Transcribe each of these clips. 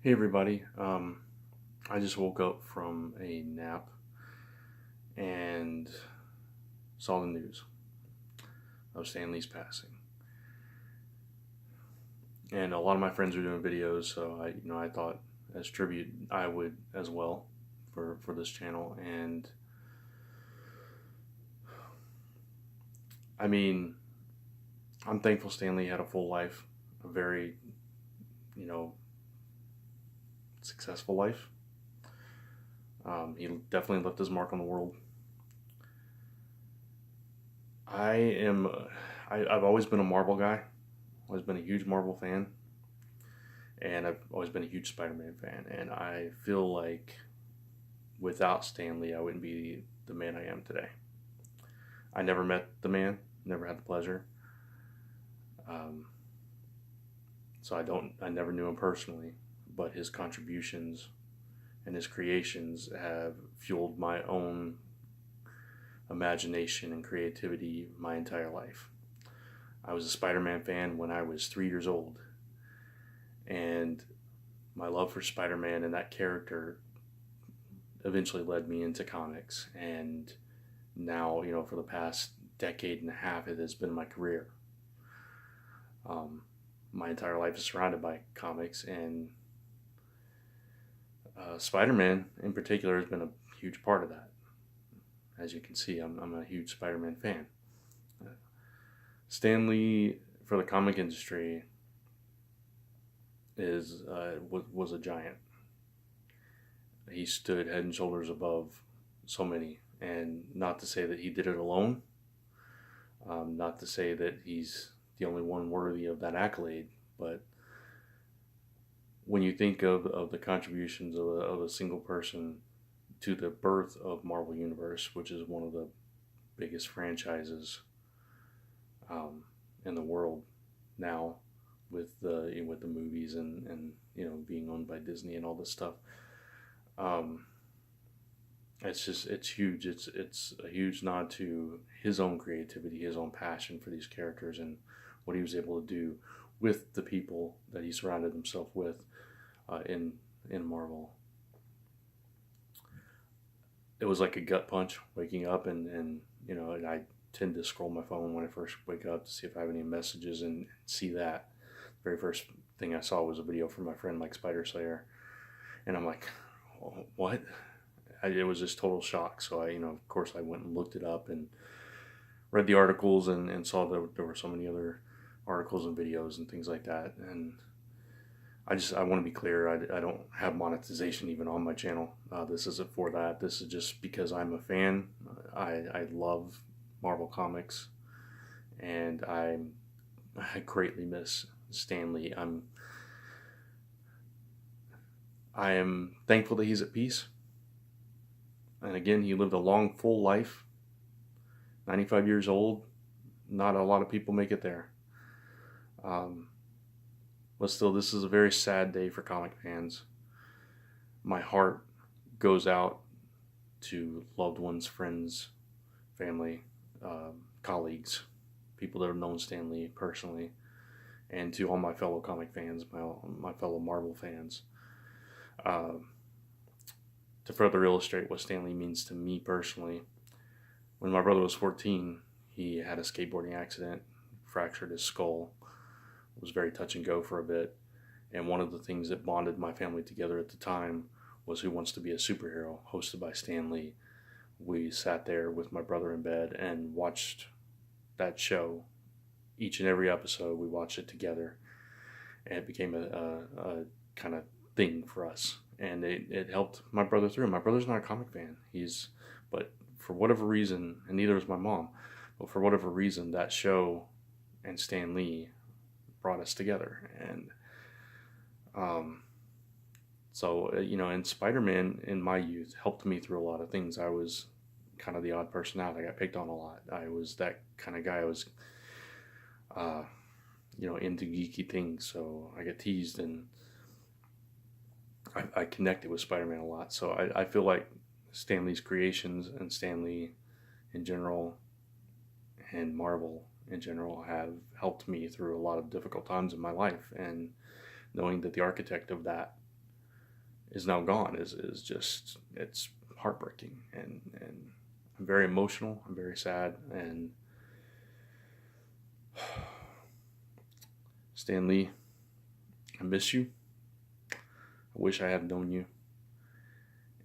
Hey everybody, I just woke up from a nap and saw the news of Stan Lee's passing. And a lot of my friends are doing videos, so I thought as tribute I would as well for this channel. And I mean, I'm thankful Stan Lee had a full life, a very, successful life. He definitely left his mark on the world. I've always been a Marvel guy, always been a huge Marvel fan, and I've always been a huge Spider-Man fan, and I feel like without Stan Lee, I wouldn't be the man I am today. I never met the man, never had the pleasure, so I never knew him personally, but his contributions and his creations have fueled my own imagination and creativity my entire life. I was a Spider-Man fan when I was 3 years old, and my love for Spider-Man and that character eventually led me into comics, and now, for the past decade and a half, it has been my career. My entire life is surrounded by comics, and Spider-Man in particular has been a huge part of that. As you can see, I'm a huge Spider-Man fan. Stan Lee, for the comic industry, was a giant. He stood head and shoulders above so many, and not to say that he did it alone, not to say that he's the only one worthy of that accolade, but when you think of the contributions of a single person to the birth of Marvel Universe, which is one of the biggest franchises in the world now, with the movies and being owned by Disney and all this stuff. It's huge. It's a huge nod to his own creativity, his own passion for these characters, and what he was able to do with the people that he surrounded himself with in Marvel. It was like a gut punch waking up, and I tend to scroll my phone when I first wake up to see if I have any messages, and see that. The very first thing I saw was a video from my friend Mike Spider Slayer, and I'm like, what? It was just total shock. So of course I went and looked it up and read the articles, and saw that there were so many other articles and videos and things like that. And I want to be clear, I don't have monetization even on my channel. This isn't for that. This is just because I'm a fan. I love Marvel Comics, and I greatly miss Stan Lee. I am thankful that he's at peace. And again, he lived a long, full life. 95 years old. Not a lot of people make it there. But still, this is a very sad day for comic fans. My heart goes out to loved ones, friends, family, colleagues, people that have known Stan Lee personally, and to all my fellow comic fans, my fellow Marvel fans. To further illustrate what Stan Lee means to me personally, when my brother was 14, he had a skateboarding accident, fractured his skull. It was very touch and go for a bit, and one of the things that bonded my family together at the time was Who Wants to Be a Superhero, hosted by Stan Lee. We sat there with my brother in bed and watched that show. Each and every episode, we watched it together, and it became a kind of thing for us, and it helped my brother through. My brother's not a comic fan, but for whatever reason, and neither is my mom, but for whatever reason, that show and Stan Lee brought us together. And and Spider-Man in my youth helped me through a lot of things. I was kind of the odd person out. I got picked on a lot. I was that kind of guy. I was into geeky things, so I got teased, and I connected with Spider-Man a lot. So I feel like Stan Lee's creations and Stan Lee in general and Marvel in general have helped me through a lot of difficult times in my life. And knowing that the architect of that is now gone is just, it's heartbreaking, and I'm very emotional. I'm very sad, and Stan Lee, I miss you. I wish I had known you,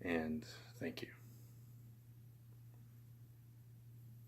and thank you.